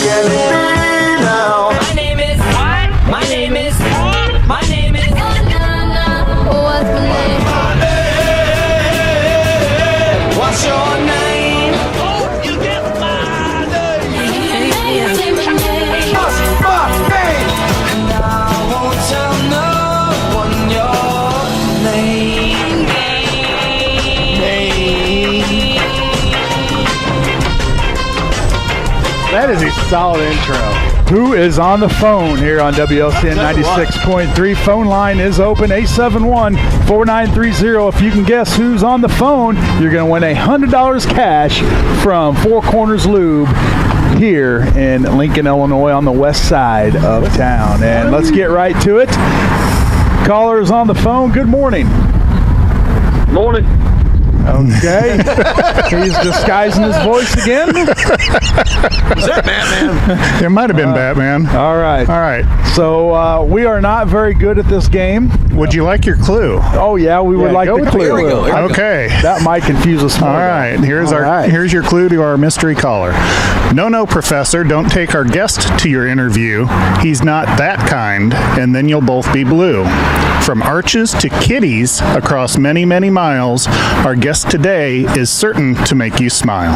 can it be now? My name is what? My name is what? My name is What's my name? What's your name? Oh, you get my name. Say my name. What's my name? And I won't tell no one your name. That is a solid intro. Who is on the phone here on WLCN 96.3? Phone line is open, 871-4930. If you can guess who's on the phone, you're going to win $100 cash from Four Corners Lube here in Lincoln, Illinois on the west side of town. And let's get right to it. Caller is on the phone. Good morning. Morning. Okay. He's disguising his voice again. Is that Batman? It might have been Batman. All right. All right. So we are not very good at this game. Would you like your clue? Oh, yeah, we would like go the with clue. the Here we go. Okay. That might confuse us more. All right. Here's All right. here's your clue to our mystery caller. No, professor, don't take our guest to your interview. He's not that kind, and then you'll both be blue. From arches to kitties across many, many miles, our guest today is certain to make you smile.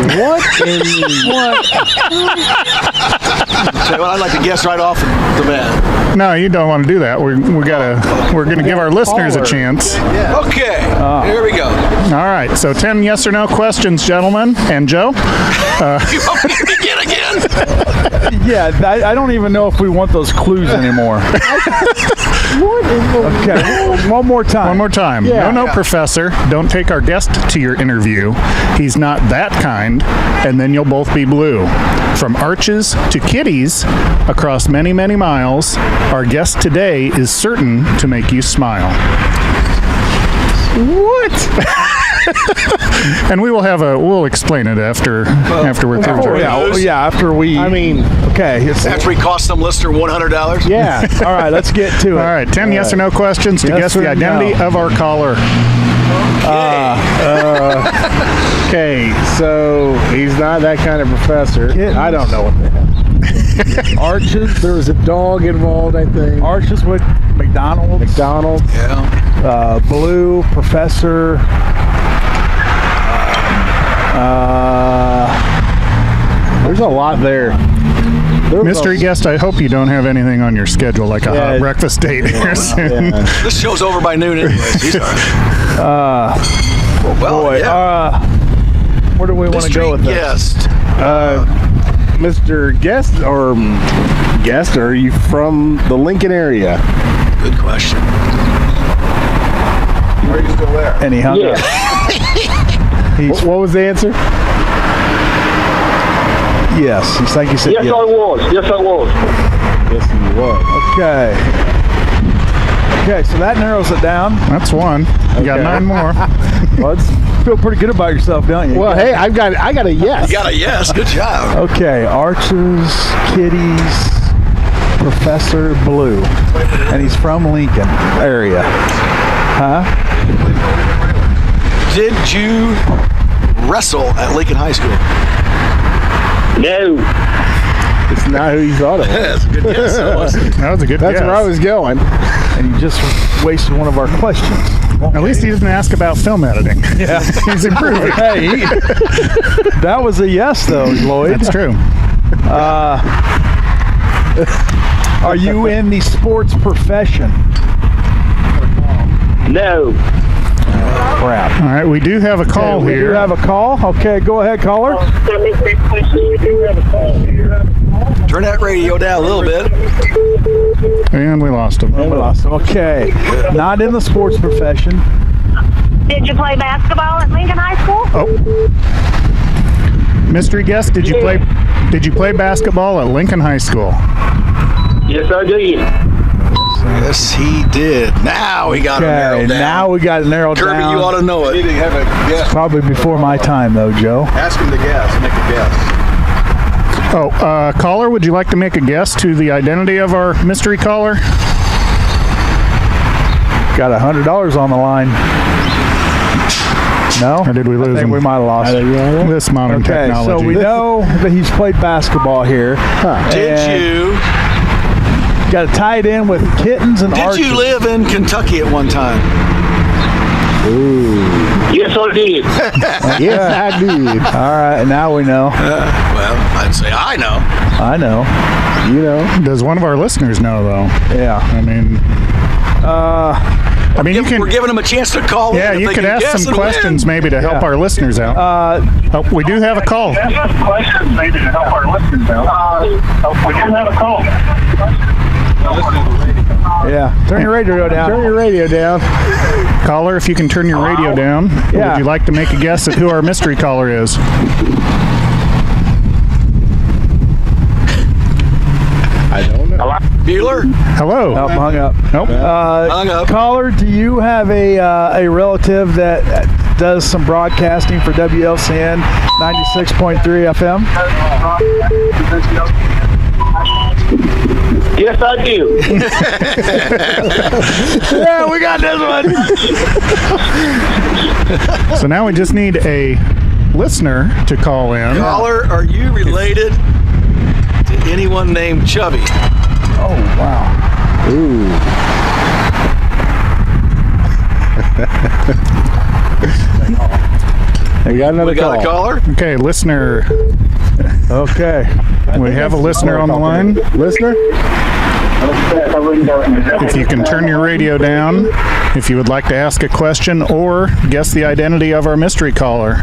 What in the Say, well, I'd like to guess right off the bat. No, you don't want to do that. We're gonna give our listeners a chance. Okay, here we go. All right. So 10 yes or no questions, gentlemen, and Joe. You want me to begin again? Yeah, I don't even know if we want those clues anymore. Okay, one more time. One more time. No, professor, don't take our guest to your interview. He's not that kind, and then you'll both be blue. From arches to kitties across many, many miles, our guest today is certain to make you smile. What? And we'll explain it after we're through. After we. I mean, okay. After we cost some listener $100? Yeah. All right, let's get to it. all right, 10 yes or no questions to Yes guess the or identity no? of our caller. Okay, so he's not that kind of professor. Kittens. I don't know what the hell. Arches. There was a dog involved, I think. Arches with McDonald's. McDonald's. Yeah. Blue, professor. There's a lot there. Mystery guest, I hope you don't have anything on your schedule like a hot breakfast date here soon. This show's over by noon anyways. He's all right. Where do we want to go with this? Guest. Mr. Guest, are you from the Lincoln area? Good question. Are you still there? And he hung up. What was the answer? Yes, he's like you said. Yes, I was. Yes, you was. Okay, so that narrows it down. That's one. You got 9 more. Well, feel pretty good about yourself, don't you? Well, hey, I got a yes. You got a yes. Good job. Okay, arches, kitties, Professor Blue, and he's from Lincoln area. Huh? Did you wrestle at Lincoln High School? No. It's not who you thought it was. That's a good guess. That was a good That's guess. where I was going. And you just wasted one of our questions. At least he didn't ask about film editing. Yeah, He's improving. Hey, that was a yes, though, Lloyd. That's true. Are you in the sports profession? No. Crap. All right, we do have a call We here. do have a call. Okay, go ahead, caller. Turn that radio down a little bit. And we lost him. Okay, not in the sports profession. Did you play basketball at Lincoln High School? Oh. Mystery guest, did you play basketball at Lincoln High School? Yes, I did. Yes, he did. Now we got it narrowed down. Now we got it narrowed Kirby, down. you ought to know it. Have a guess. Probably before my time, though, Joe. Ask him to guess. Make a guess. Oh, caller, would you like to make a guess to the identity of our mystery caller? Got $100 on the line. No? Or did we lose I think him? we might have lost him. This modern Okay, technology. so we know that he's played basketball here. Did you? Got to tie it in with kittens and Did archers. you live in Kentucky at one time? Yes, I did. Yes, I did. All right, now we know. Well, I'd say I know. I know. You know. Does one of our listeners know, though? Yeah. I mean, you can. We're giving them a chance to call in. Yeah, if you they could can ask guess some and win. questions maybe to help Yeah. our listeners out. Oh, we do have a call. Questions maybe to help our listeners out. We do have a call. Yeah. Turn your radio down. Turn your radio down. Caller, if you can turn your radio down, Yeah. would you like to make a guess at who our mystery caller is? I don't know. Bueller? Hello. Nope, hung up. Nope. Hung up. Caller, do you have a relative that does some broadcasting for WLCN 96.3 FM? Yes, I do. Yeah, we got this one. So now we just need a listener to call in. Caller, are you related to anyone named Chubby? Oh, wow. Ooh. We got another We got a call. caller? Okay, listener. Okay. We have a listener on the line. Listener? If you can turn your radio down, if you would like to ask a question or guess the identity of our mystery caller.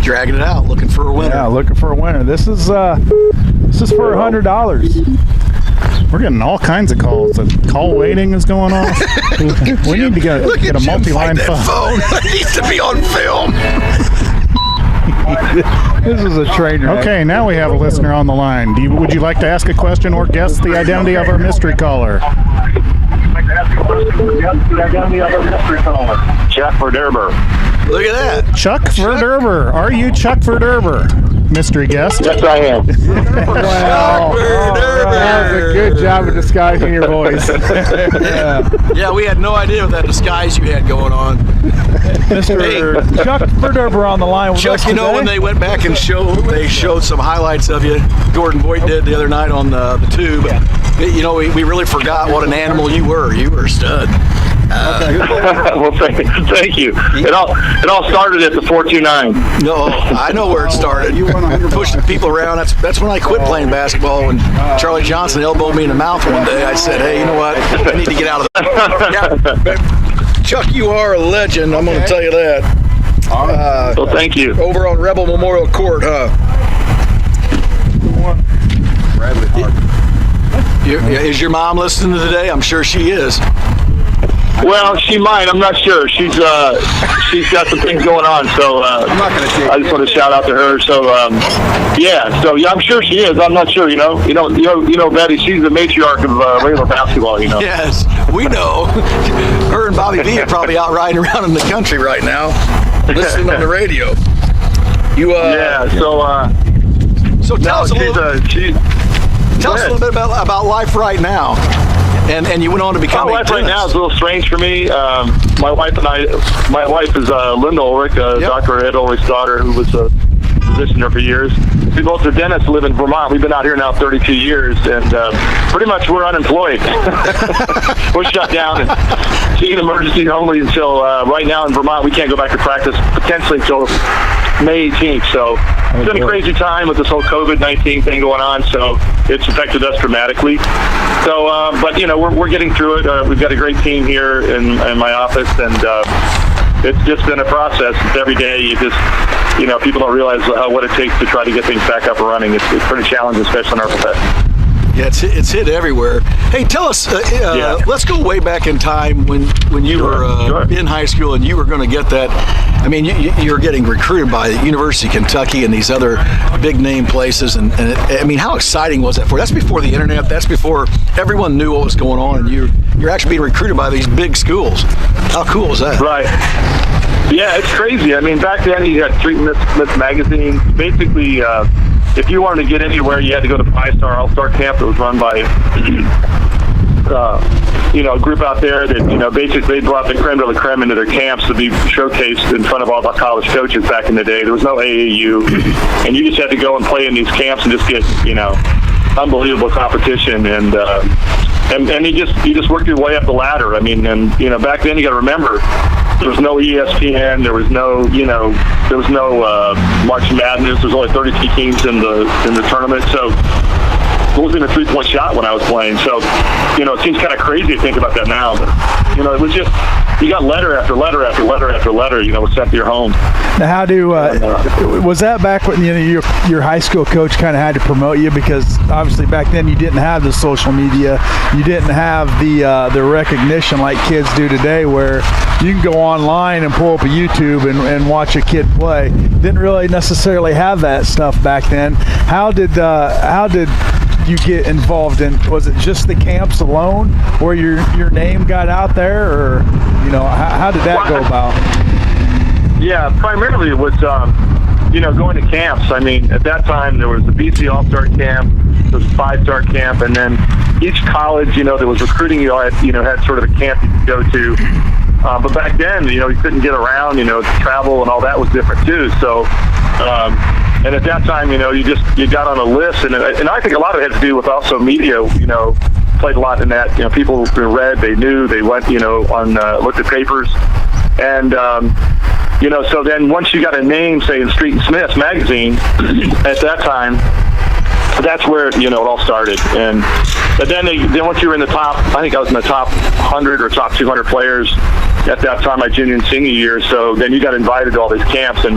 Dragging it out, looking for a winner. Yeah, looking for a winner. This is for $100. We're getting all kinds of calls. The call waiting is going on. We need to get a Jim multi-line fight that phone. phone. It needs to be on film. This is a train wreck. Okay, now we have a listener on the line. Would you like to ask a question or guess the identity of our mystery caller? Chuck Verderber. Look at that. Chuck Verderber. Are you Chuck Verderber? Mystery guest. Yes, I am. Chuck Verderber. That was a good job of disguising your voice. Yeah, we had no idea what that disguise you had going on. Mr. Chuck Verderber on the line with us Chuck, you know, today. when they went back and showed some highlights of you, Gordon Boyd did the other night on the tube. You know, we really forgot what an animal you were. You were a stud. Well, thank you. It all started at the 429. No, I know where it started. You were pushing people around. That's when I quit playing basketball. When Charlie Johnson elbowed me in the mouth one day, I said, "Hey, you know what? I need to get out of there." Yeah, but Chuck, you are a legend. I'm going to tell you that. Well, thank you. Over on Rebel Memorial Court, huh? Is your mom listening today? I'm sure she is. Well, she might. I'm not sure. She's got some things going on, so I just want to shout out to her. So I'm sure she is. I'm not sure. You know, Betty. She's the matriarch of Railer basketball. You know. Yes, we know. Her and Bobby V are probably out riding around in the country right now, listening on the radio. You So tell us a little bit about life right now. And you went on to become my life right now is a little strange for me. My wife is Linda Ulrich, Dr. Ed Ulrich's daughter, who was a physician there for years. We both are dentists, live in Vermont. We've been out here now 32 years, and pretty much we're unemployed. We're shut down and seeking emergency only until right now in Vermont. We can't go back to practice potentially until May 18th. So it's been a crazy time with this whole COVID-19 thing going on. So it's affected us dramatically. So, but you know, we're getting through it. We've got a great team here in my office, and it's just been a process. It's every day. People don't realize what it takes to try to get things back up and running. It's pretty challenging, especially in our profession. Yeah, it's hit everywhere. Hey, tell us. Let's go way back in time when you were in high school and you were going to get that. I mean, you were getting recruited by the University of Kentucky and these other big name places. And I mean, how exciting was that for you? That's before the internet. That's before everyone knew what was going on. And you're actually being recruited by these big schools. How cool was that? Right. Yeah, it's crazy. I mean, back then you had Street Myth magazine. Basically, if you wanted to get anywhere, you had to go to 5-Star All-Star Camp that was run by a group out there that, basically they brought the creme de la creme into their camps to be showcased in front of all the college coaches back in the day. There was no AAU, and you just had to go and play in these camps and just get, unbelievable competition. And you just worked your way up the ladder. I mean, and, back then you got to remember, there was no ESPN, there was no, March Madness. There's only 32 teams in the tournament. So it wasn't a 3-point shot when I was playing. So, it seems kind of crazy to think about that now. But, it was just, you got letter after letter after letter after letter, was sent to your home. Now, was that back when, your high school coach kind of had to promote you? Because obviously back then you didn't have the social media. You didn't have the recognition like kids do today, where you can go online and pull up a YouTube and watch a kid play. Didn't really necessarily have that stuff back then. How did you get involved in? Was it just the camps alone where your name got out there, or how did that go about? Yeah, primarily it was going to camps. I mean, at that time there was the BC All-Star Camp, there was a 5-star camp, and then each college that was recruiting you had sort of a camp you could go to. But back then, you couldn't get around, travel and all that was different too. So, and at that time, you got on a list, and I think a lot of it had to do with also media, played a lot in that. People read, they knew, they went, looked at papers, and so then once you got a name, say in Street and Smith magazine, at that time, that's where it all started. And then once you were in the top, I think I was in the top 100 or top 200 players at that time, my junior and senior year. So then you got invited to all these camps, and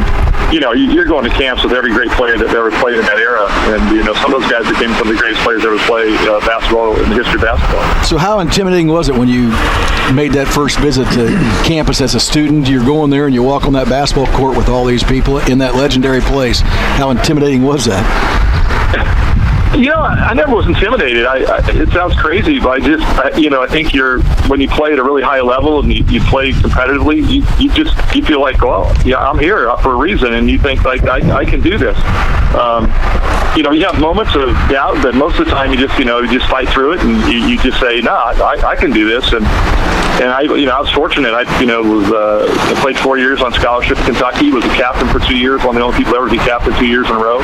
you're going to camps with every great player that ever played in that era. And some of those guys became some of the greatest players ever played basketball in the history of basketball. So how intimidating was it when you made that first visit to campus as a student? You're going there and you walk on that basketball court with all these people in that legendary place. How intimidating was that? I never was intimidated. It sounds crazy, but I think when you play at a really high level and you play competitively, you feel like, well, yeah, I'm here for a reason, and you think like I can do this. You have moments of doubt, but most of the time you just fight through it, and you just say, no, I can do this. And I was fortunate. I played 4 years on scholarship in Kentucky, was a captain for 2 years, one of the only people ever to be captain 2 years in a row.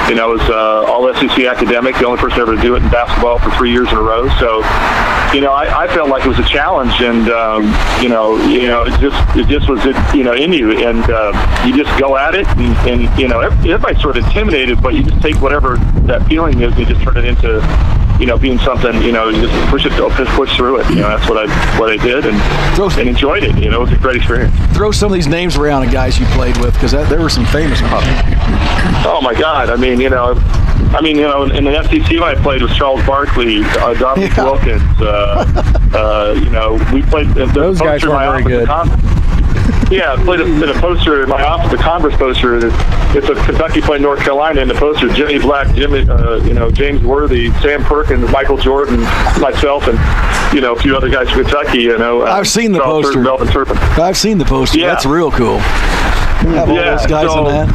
I was all SEC academic, the only person ever to do it in basketball for 3 years in a row. So, I felt like it was a challenge, and it just was in you, and you just go at it, and everybody's sort of intimidated, but you just take whatever that feeling is, and you just turn it into being something, you just push through it. That's what I did, and enjoyed it. It was a great experience. Throw some of these names around of guys you played with, because there were some famous ones. Oh my God! I mean, in the FCC when I played with Charles Barkley, Dominic Wilkins. We played. Those guys were very good. Yeah, I played in a poster in my office, the Congress poster. It's a Kentucky playing North Carolina, and the poster, Jimmy Black, James Worthy, Sam Perkins, Michael Jordan, myself, and a few other guys from Kentucky. I've seen the Charles poster. Melvin Turpin. I've seen the poster. Yeah. That's real cool. Have all those guys in that.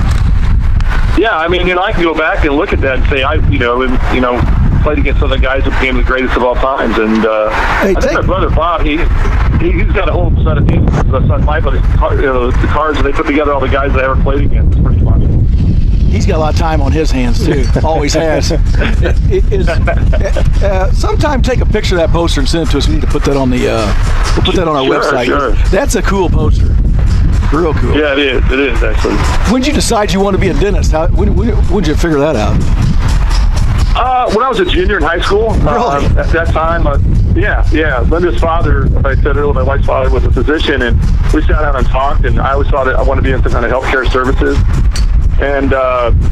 Yeah, I mean, I can go back and look at that and say, played against some of the guys who became the greatest of all times. And I think my brother Bob, he's got a whole set of teams. My buddy's the cards, and they put together all the guys that I ever played against. It's pretty funny. He's got a lot of time on his hands too. Always has. Sometime take a picture of that poster and send it to us. We need to put that on we'll put that on our website. Sure. That's a cool poster. Real cool. Yeah, it is. It is, actually. When did you decide you want to be a dentist? When did you figure that out? When I was a junior in high school. Really? At that time, Linda's father, like I said earlier, my wife's father was a physician, and we sat down and talked, and I always thought I wanted to be in some kind of healthcare services. And,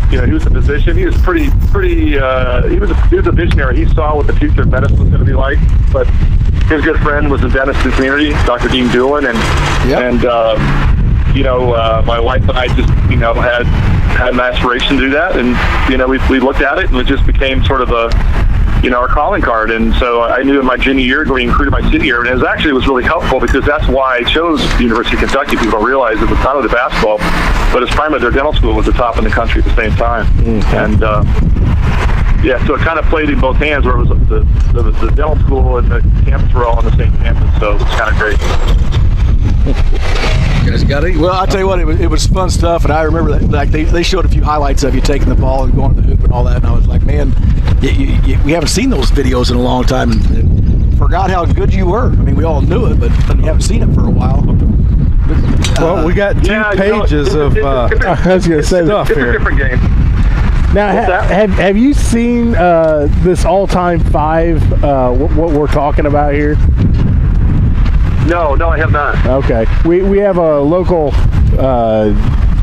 he was a physician. He was he was a visionary. He saw what the future of medicine was going to be like, but his good friend was a dentist in the community, Dr. Dean Doolin, my wife and I just, had an aspiration to do that, and we looked at it, and it just became sort of our calling card. And so I knew in my junior year, going recruited my senior year, and it was really helpful because that's why I chose the University of Kentucky. People don't realize it was not only the basketball, but it's primarily their dental school was the top in the country at the same time. And so it kind of played in both hands, where it was the dental school and the campus were all on the same campus, so it was kind of great. You guys got it? Well, I'll tell you what, it was fun stuff, and I remember that, like they showed a few highlights of you taking the ball and going to the hoop and all that, and I was like, man, we haven't seen those videos in a long time, and forgot how good you were. I mean, we all knew it, but we haven't seen it for a while. Well, we got two pages of I was going to say stuff It's here. a different game. Now, have you seen this all-time 5? What we're talking about here? No, I have not. Okay, we have a local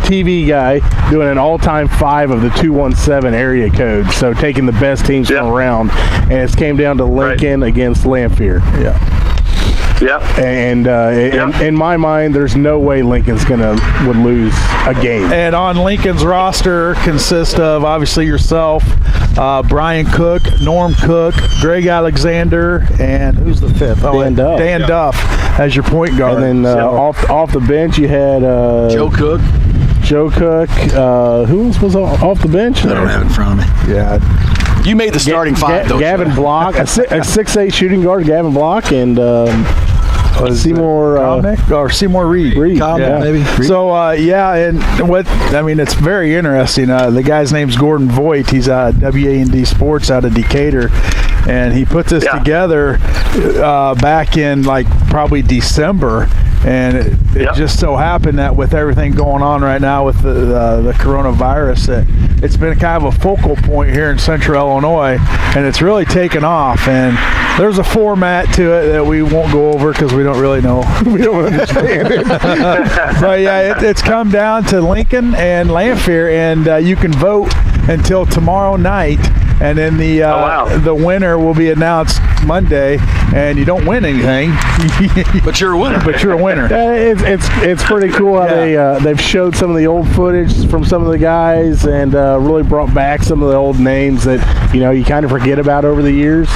TV guy doing an all-time 5 of the 217 area code. So taking the best teams from around, and it's came down to Lincoln against Lanphier. Yeah. And in my mind, there's no way Lincoln's would lose a game. And on Lincoln's roster consists of obviously yourself, Brian Cook, Norm Cook, Greg Alexander, and who's the fifth? Dan Duff. Dan Duff as your point guard. And then off the bench, you had Joe Cook. Who else was off the bench? I don't have it in front of me. Yeah. You made the starting 5, though. Gavin Block, a 6'8" shooting guard, Gavin Block, and Seymour Reed. Maybe. So and it's very interesting. The guy's name's Gordon Voigt. He's WA&D Sports out of Decatur, and he put this together back in probably December. And it just so happened that with everything going on right now with the coronavirus, it's been kind of a focal point here in Central Illinois, and it's really taken off. And there's a format to it that we won't go over because we don't really know. We don't understand it. But yeah, it's come down to Lincoln and Lanphier, and you can vote until tomorrow night. And then the winner will be announced Monday, and you don't win anything. But you're a winner. It's pretty cool how they've showed some of the old footage from some of the guys, and really brought back some of the old names that you kind of forget about over the years.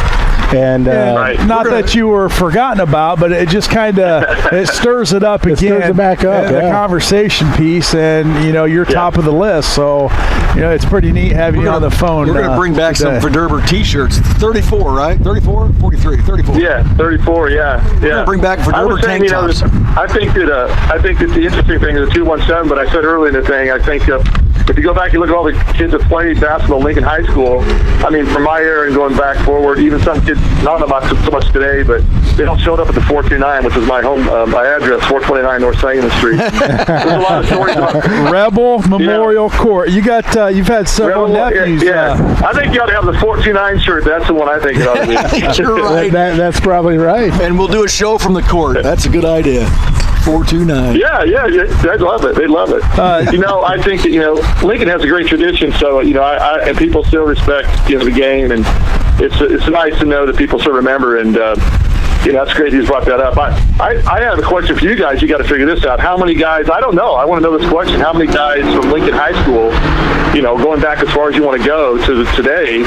And not that you were forgotten about, but it just kind of it stirs it up again. Stirs it back up. The conversation piece, and you're top of the list. So it's pretty neat having you on the phone. We're going to bring back some Verderber T-shirts. 34, right? 34, 43, 34. Yeah, 34. Yeah. We're going to bring back Verderber tank tops. I think that the interesting thing is the 217. But I said earlier in the thing, I think if you go back and look at all the kids that played basketball at Lincoln High School, I mean, from my era and going back forward, even some kids, not about so much today, but they all showed up at the 429, which is my home, my address, 429 North Sangamon Street. There's a lot of stories about Rebel Memorial Court. You've had several nephews. Yeah. I think you ought to have the 429 shirt. That's the one I think it ought to be. You're right. That's probably right. And we'll do a show from the court. That's a good idea. 429. Yeah, they'd love it. They love it. I think that Lincoln has a great tradition. So I and people still respect the game, and it's nice to know that people still remember. And that's great. He's brought that up. I have a question for you guys. You got to figure this out. How many guys? I don't know. I want to know this question. How many guys from Lincoln High School, going back as far as you want to go to today,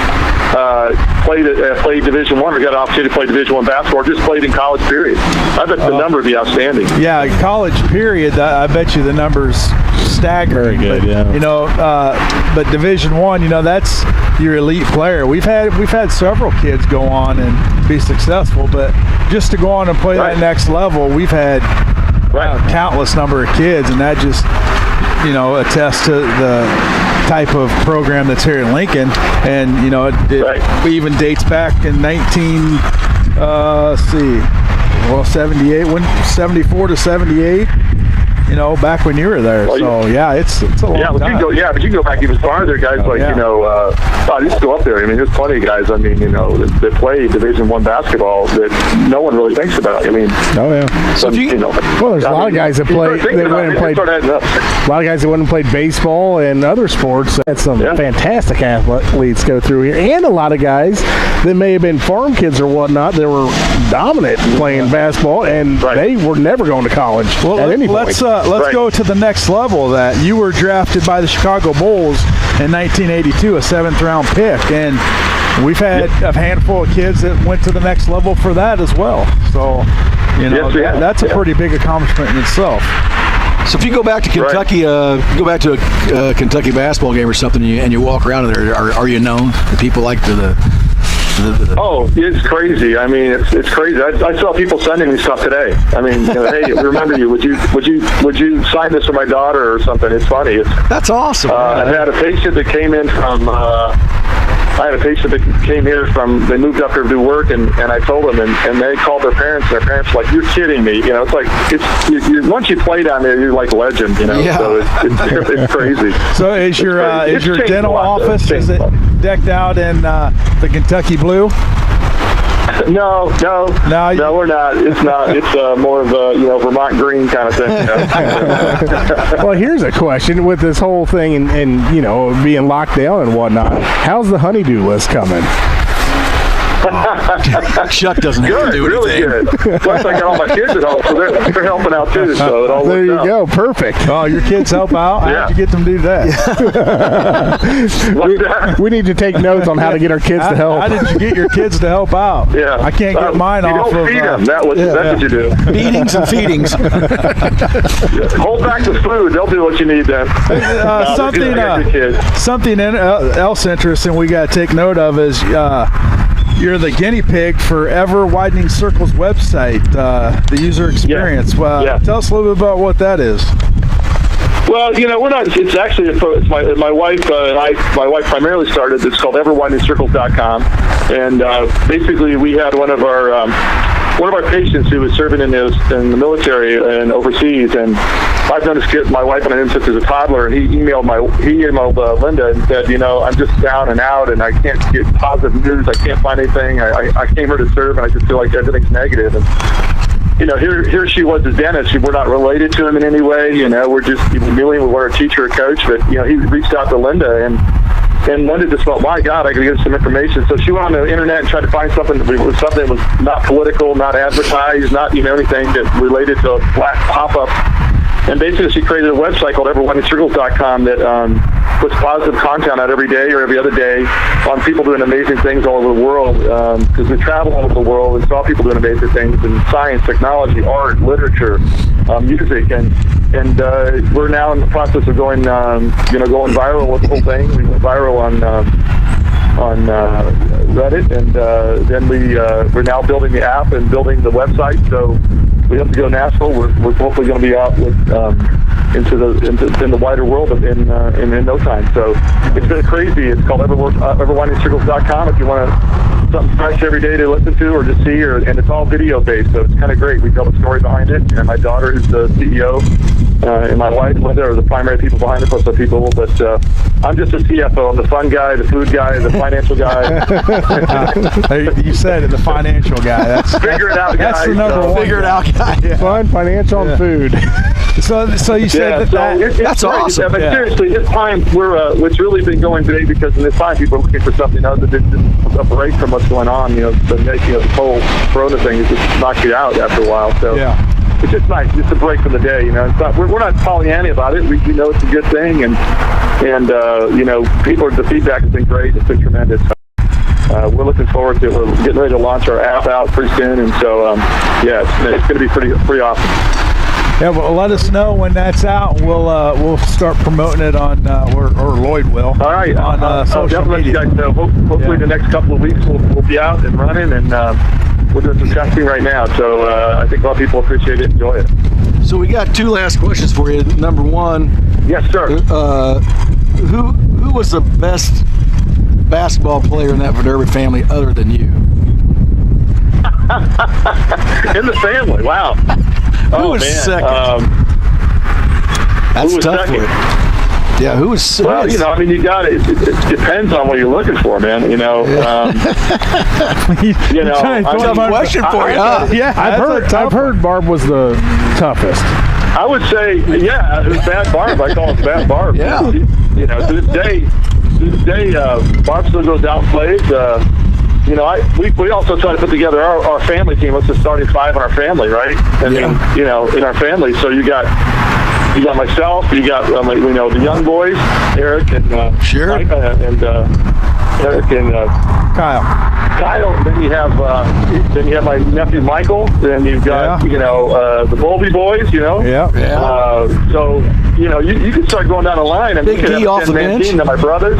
played Division I, or got an opportunity to play Division I basketball, or just played in college period? I bet the number would be outstanding. Yeah, college period. I bet you the number's staggering. Very good. But Division I, that's your elite player. We've had several kids go on and be successful, but just to go on and play that next level, we've had countless number of kids, and that just attests to the type of program that's here in Lincoln. And it even dates back in 78, 74 to 78. Back when you were there. It's a long time. But you can go back even farther, guys. Just go up there. I mean, there's plenty of guys. I mean, that play Division I basketball that no one really thinks about. I mean, So if there's a lot of guys that play. They went and played. A lot of guys that went and played baseball and other sports. Had some fantastic athletes go through here, and a lot of guys that may have been farm kids or whatnot that were dominant playing basketball, and they were never going to college at any point. Let's go to the next level of that. You were drafted by the Chicago Bulls in 1982, a 7th-round pick, and we've had a handful of kids that went to the next level for that as well. So, that's a pretty big accomplishment in itself. So if you go back to Kentucky, go back to a Kentucky basketball game or something, and you walk around there, are you known? Do people like the Oh, it's crazy. I mean, it's crazy. I saw people sending me stuff today. I mean, hey, remember you? Would you sign this for my daughter or something? It's funny. That's awesome. I had a patient that came in from. Here from. They moved up here to do work, and I told them, and they called their parents. And their parents were like, "You're kidding me!" You know, it's like once you play down there, you're like a legend. You know, so it's crazy. So is your dental office decked out in the Kentucky blue? No, we're not. It's not. It's more of a Vermont green kind of thing. You know? Well, here's a question with this whole thing and being locked down and whatnot. How's the honeydew list coming? Chuck doesn't have to do really anything. Good. Plus, I got all my kids at home, so they're helping out too. So it all there you works go. Perfect. Oh, your kids help out? How'd you get them to do that? we need to take notes on how to get our kids to help. How did you get your kids to help out? Yeah. I can't get mine off don't of... feed them. That's what you do. Beatings and feedings. Hold back the food. They'll do what you need then. Something else interesting we got to take note of is you're the guinea pig for Ever Widening Circle's website, the user experience. Tell us a little bit about what that is. Well, we're not. It's actually it's my wife and I. My wife primarily started. It's called EverWideningCircles.com, and basically we had one of our patients who was serving in the military and overseas, and I've known this kid. My wife and I knew him since he was a toddler, and he emailed Linda and said, I'm just down and out, and I can't get positive news. I can't find anything. I came here to serve, and I just feel like everything's negative. And here she was a dentist. We're not related to him in any way. We're just dealing with our teacher or coach. But he reached out to Linda, and Linda just felt, my God, I got to get some information. So she went on the internet and tried to find something that was not political, not advertised, not anything that related to a black pop-up. And basically, she created a website called EverWideningCircles.com that puts positive content out every day or every other day on people doing amazing things all over the world. Because we travel all over the world and saw people doing amazing things in science, technology, art, literature, music, and we're now in the process of going viral with the whole thing. We went viral on Reddit, and then we're now building the app and building the website. So we have to go national. We're hopefully going to be out with in the wider world in no time. So it's been crazy. It's called EverWideningCircles.com. If you want something fresh every day to listen to or just see, and it's all video based, so it's kind of great. We tell the story behind it, and my daughter is the CEO, and my wife Linda are the primary people behind it, plus the people. But I'm just a CFO. I'm the fun guy, the food guy, the financial guy. You said it, the financial guy. That's figure it out, guys. That's the number one. Figure it out, guy. Yeah. Fun, financial, and food. So you said that's great. awesome. But seriously, this time it's really been going big because in this time people are looking for something other than just a break from what's going on. The whole Corona thing has just knocked you out after a while. So it's just nice, just a break from the day. It's not, we're not Pollyanna about it. We know it's a good thing, and the feedback has been great. It's been tremendous. We're looking forward to it. We're getting ready to launch our app out pretty soon, and so it's going to be pretty awesome. Yeah, well, let us know when that's out. We'll start promoting it on, or Lloyd will. All right, on social media. Let you guys know. Hopefully, the next couple of weeks we'll be out and running, and we're doing some testing right now. So I think a lot of people appreciate it, enjoy it. So we got two last questions for you. Number one. Yes, sir. Who was the best basketball player in that Verderber family other than you? In the family, wow. Who was second? That's tough for you. Yeah, who was second? Well, you got it. It depends on what you're looking for, man. Tough question for you. Yeah, I've heard Barb was the toughest. I would say, it was Bad Barb. I call him Bad Barb. Yeah. To this day, Barb still goes out and plays. We also try to put together our family team. What's the starting five in our family, right? In our family. So you got myself, you got the young boys, Eric and sure, Micah, and Eric and Kyle. Then you have my nephew Michael. Then you've got the Bowlby boys. So you can start going down the line. I mean, Big D off the bench. Team, my brothers.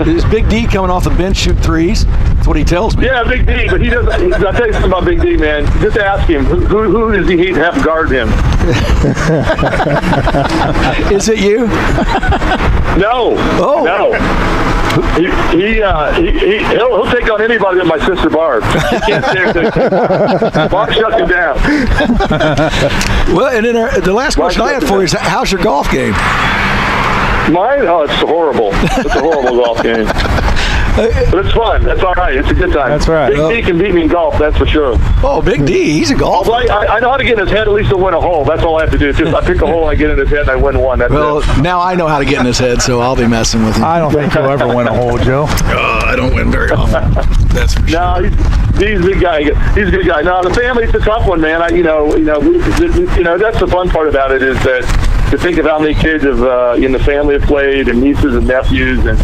Is Big D coming off the bench shoot threes? That's what he tells me. Yeah, Big D, but he doesn't. I'll tell you something about Big D, man. Just ask him who does he hate to have guard him. Is it you? No. Oh. No. He'll take on anybody but my sister Barb. She can't stand it. Barb shuts him down. Well, and then the last question I had for you is, how's your golf game? Mine? Oh, it's horrible. It's a horrible golf game. But it's fun. That's all right. It's a good time. That's right. Big D can beat me in golf, that's for sure. Oh, Big D, he's a golfer. I know how to get in his head at least to win a hole. That's all I have to do. Just I pick a hole, I get in his head, and I win one. That's it. Now I know how to get in his head, so I'll be messing with him. I don't think you'll ever win a hole, Joe. I don't win very often. That's for sure. No, he's a big guy. He's a good guy. No, the family's a tough one, man. That's the fun part about it is that to think of how many kids in the family have played, and nieces and nephews, and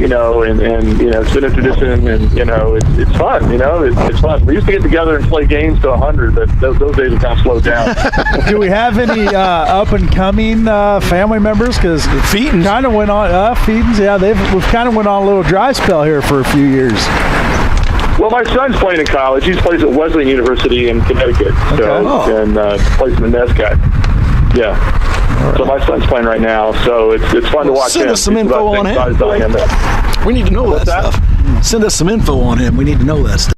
it's been a tradition, and it's fun. It's fun. We used to get together and play games to 100, but those days have kind of slowed down. Do we have any up and coming family members? Because Feetons kind of went on. Feetons, yeah, we've kind of went on a little dry spell here for a few years. Well, my son's playing in college. He plays at Wesleyan University in Connecticut, and plays in the NESCAC. Yeah. Right. So my son's playing right now, so it's fun to watch him. Send us some info on him. We need to know that stuff. Send us some info on him. We need to know that stuff.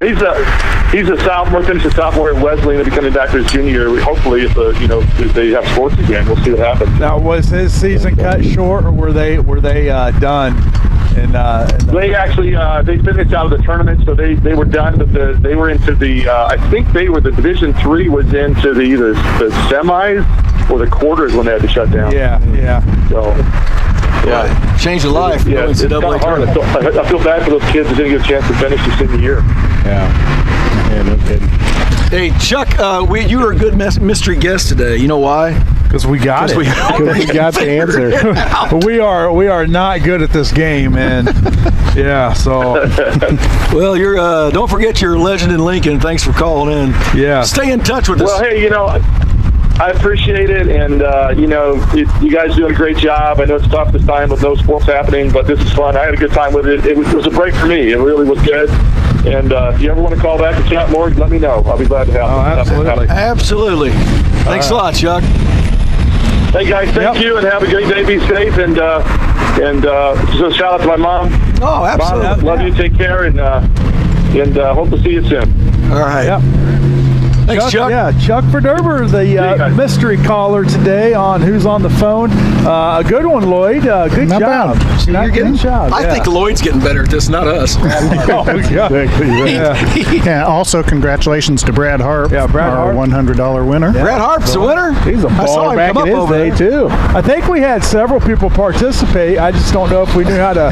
He's a sophomore, finished a sophomore at Wesleyan, and becoming back to his junior year. Hopefully, if they have sports again, we'll see what happens. Now, was his season cut short, or were they done? They actually they finished out of the tournament, so they were done. But they were into the I think they were the Division III was into either the semis or the quarters when they had to shut down. Yeah. So. Yeah, change of life. Yeah, it's kind of hard. I feel bad for those kids that didn't get a chance to finish the senior year. Yeah, no kidding. Hey, Chuck, you were a good mystery guest today. You know why? Because we got it. Because we got the answer. we are not good at this game, and yeah. So, well, you're don't forget your legend in Lincoln. Thanks for calling in. Yeah. Stay in touch with us. Well, hey, I appreciate it, and you guys doing a great job. I know it's tough this time with no sports happening, but this is fun. I had a good time with it. It was a break for me. It really was good. And if you ever want to call back and chat more, let me know. I'll be glad to have. Absolutely. Thanks a lot, Chuck. Hey guys, thank you, and have a great day. Be safe, and so shout out to my mom. Oh, absolutely. Mom, love you. Take care, and hope to see you soon. All right. Yep. Thanks, Chuck. Yeah, Chuck Verderber, the mystery caller today on Who's on the Phone. A good one, Lloyd. Good Not job. bad. See, you're getting job. I think Lloyd's getting better at this, not us. Yeah. Also, congratulations to Brad Harp, our $100 winner. Yeah. Brad Harp's the winner. He's a baller back in his day, too. I think we had several people participate. I just don't know if we knew how to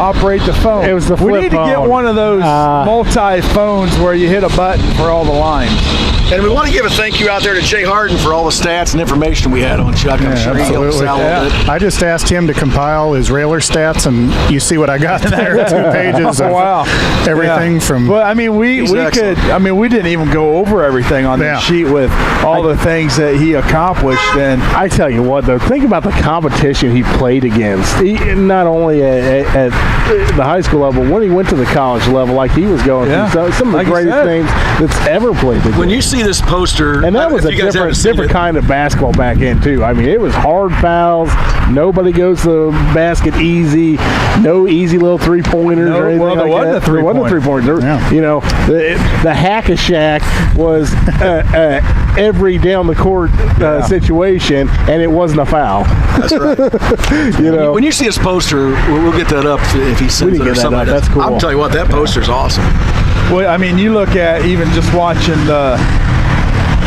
operate the phone. It was the flip We need to get phone. one of those multi-phones where you hit a button for all the lines. And we want to give a thank you out there to Jay Harden for all the stats and information we had on Chuck. I'm sure he helped us out a little bit. I just asked him to compile his Railer stats, and you see what I got there. 2 pages of everything from. Well, I mean, we could. I mean, we didn't even go over everything on the sheet with all the things that he accomplished. And I tell you what, though, think about the competition he played against. Not only at the high school level, when he went to the college level, like he was going through some of the greatest things that's ever played. When you see this poster, and that was a different kind of basketball back in too. I mean, it was hard fouls. Nobody goes to the basket easy. No easy little 3-pointers or anything there wasn't a 3-pointer. There wasn't a 3-pointer. Yeah. You know, the hack-a-shack was every down the court situation, and it wasn't a foul. That's right. When you see his poster, we'll get that up if he sends it or something. That's cool. I'll tell you what, that poster's awesome. Well, I mean, you look at even just watching the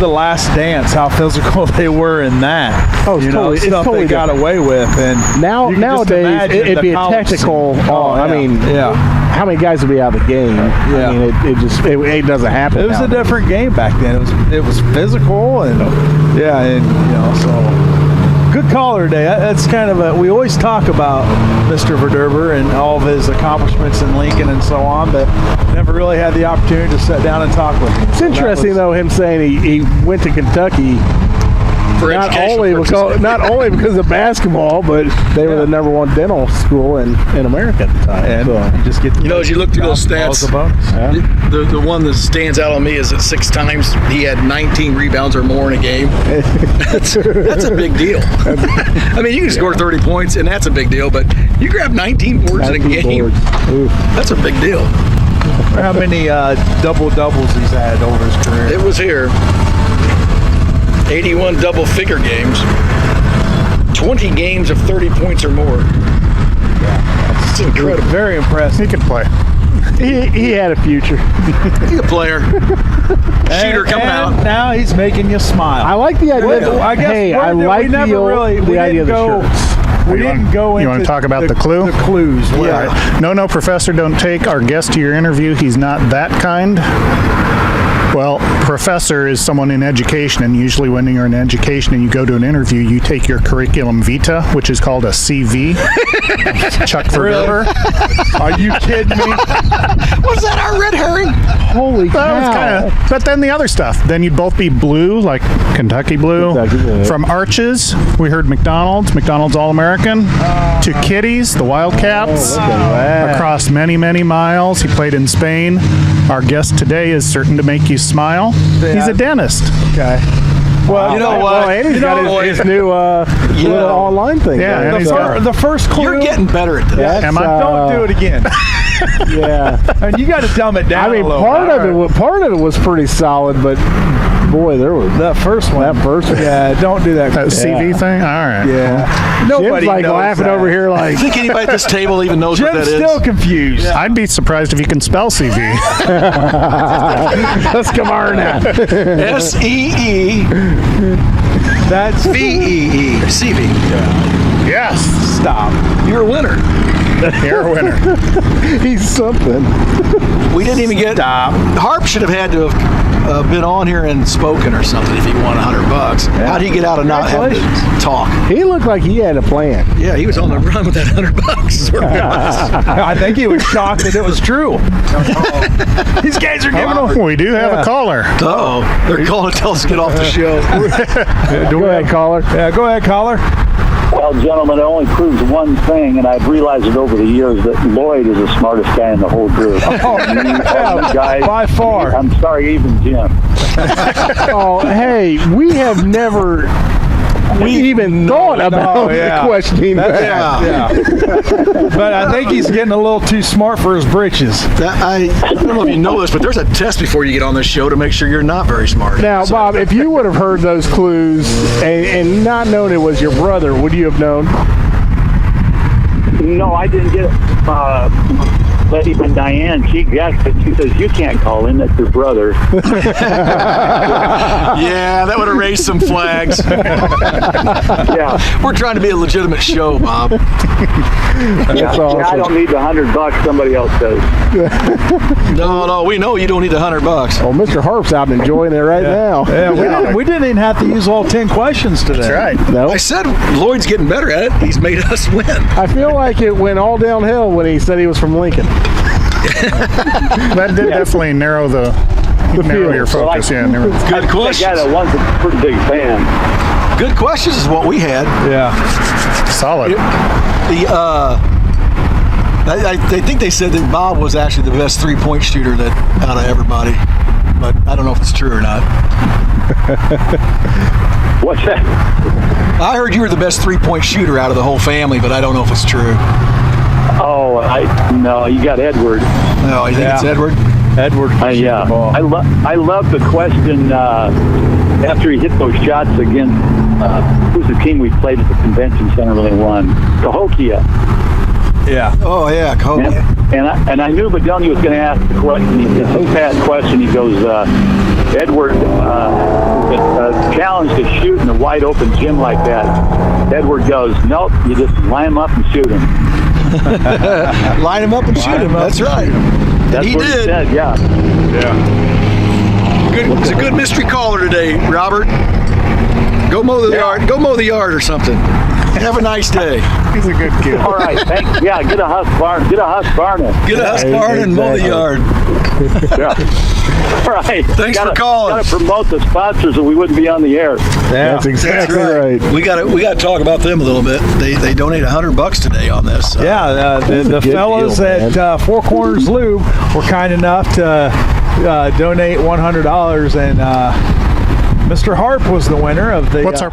Last Dance, how physical they were in that. Oh, it's totally, stuff they got away with, and nowadays it'd be a technical. How many guys would be out of the game? Yeah. I mean, it doesn't happen. It was nowadays. a different game back then. It was physical, and so. good caller today. That's kind of we always talk about Mr. Verderber and all of his accomplishments in Lincoln and so on, but never really had the opportunity to sit down and talk with him. It's interesting, though, him saying he went to Kentucky not only because of basketball, but they were the number one dental school in America at the time. And so, you just get as you look through those stats, the one that stands out on me is that 6 times he had 19 rebounds or more in a game. That's a big deal. I mean, you can score 30 points, and that's a big deal, but you grab 19 boards in a game, that's a big deal. How many double-doubles he's had over his career? It was here. 81 double-figure games. 20 games of 30 points or more. Yeah, it's incredible. Very impressive. He can play. He had a future. He's a player. Shooter coming out. Now he's making you smile. I like the idea. I guess I like the idea of the shirts. We didn't go into. You want to talk about the clue? The clues. Yeah. Right. No, Professor, don't take our guest to your interview. He's not that kind. Well, professor is someone in education, and usually when you're in education and you go to an interview, you take your curriculum vitae, which is called a CV. Chuck Verderber. Are you kidding me? Was that our red herring? Holy cow. But then the other stuff. Then you'd both be blue, like Kentucky blue. From Arches, we heard McDonald's All-American. To Kitties, the Wildcats. Across many, many miles. He played in Spain. Our guest today is certain to make you smile. Yeah. He's a dentist. Okay. Well, you know what? Well, and he's got his new little online thing. Yeah, the first clue. You're getting better at this. Am I? Don't do it again. Yeah. And you got to dumb it down. I mean, a little part of it was pretty solid, but boy, there was that first one. Yeah, don't do that. That CV thing? All right. Yeah. Nobody Jim's laughing over here like. I think anybody at this table even knows what that is. Jim's still confused. Yeah. I'd be surprised if you can spell CV. Let's come on now. S-E-E. That's V-E-E. CV. Yes. Stop. You're a winner. You're a winner. He's something. We didn't even get. Harp should have had to have been on here and spoken or something if he won $100. Yeah. How'd he get out of not having to talk? He looked like he had a plan. Yeah, he was on the run with that $100. Is where he was. I think he was shocked that it was true. These guys are giving away. We do have a caller. Uh-oh. They're calling to tell us to get off the show. Go ahead, caller. Yeah, go ahead, caller. Well, gentlemen, it only proves one thing, and I've realized it over the years, that Lloyd is the smartest guy in the whole group. Oh, you guys, by far. I'm sorry, even Jim. Oh, hey, we have never even thought about questioning that. Yeah. But I think he's getting a little too smart for his britches. I don't know if you know this, but there's a test before you get on this show to make sure you're not very smart. Now, Bob, if you would have heard those clues and not known it was your brother, would you have known? No, I didn't get it. But even Diane, she guessed it. She says, you can't call him, that's your brother. Yeah, that would have raised some flags. Yeah. We're trying to be a legitimate show, Bob. That's awesome. I don't need the $100, somebody else does. No, we know you don't need the $100. Oh, Mr. Harp's out enjoying it right now. Yeah, we didn't even have to use all 10 questions today. That's right. No. I said Lloyd's getting better at it. He's made us win. I feel like it went all downhill when he said he was from Lincoln. That did definitely narrow your focus. Good questions. That guy that was a pretty big fan. Good questions is what we had. Yeah. Solid. I think they said that Bob was actually the best three-point shooter out of everybody, but I don't know if it's true or not. What's that? I heard you were the best three-point shooter out of the whole family, but I don't know if it's true. Oh, no, you got Edward. No, you think it's Edward? Edward. Yeah. I love the question after he hit those shots against who's the team we played at the convention center really won? Cahokia. Yeah. Oh yeah, Cahokia. And I knew Bedonia was going to ask the question. It's a fast question. He goes, Edward, challenge to shoot in a wide open gym like that. Edward goes, nope, you just line him up and shoot him. Line him up and shoot him. That's right. That's he what did. He said, yeah. Good. It's a good mystery caller today, Robert. Go mow the yard. Go mow the yard or something. Have a nice day. He's a good kid. All right, thanks. Yeah, get a Husqvarna. Get a Husqvarna. Get a Husqvarna and mow the yard. Yeah. All right. Thanks for calling. Got to promote the sponsors, or we wouldn't be on the air. Yeah, That's exactly right. We got to talk about them a little bit. They donate $100 today on this. Yeah, the Good fellas deal, at Four Corners Lube were kind enough to donate $100, and Mr. Harp was the winner of the. What's our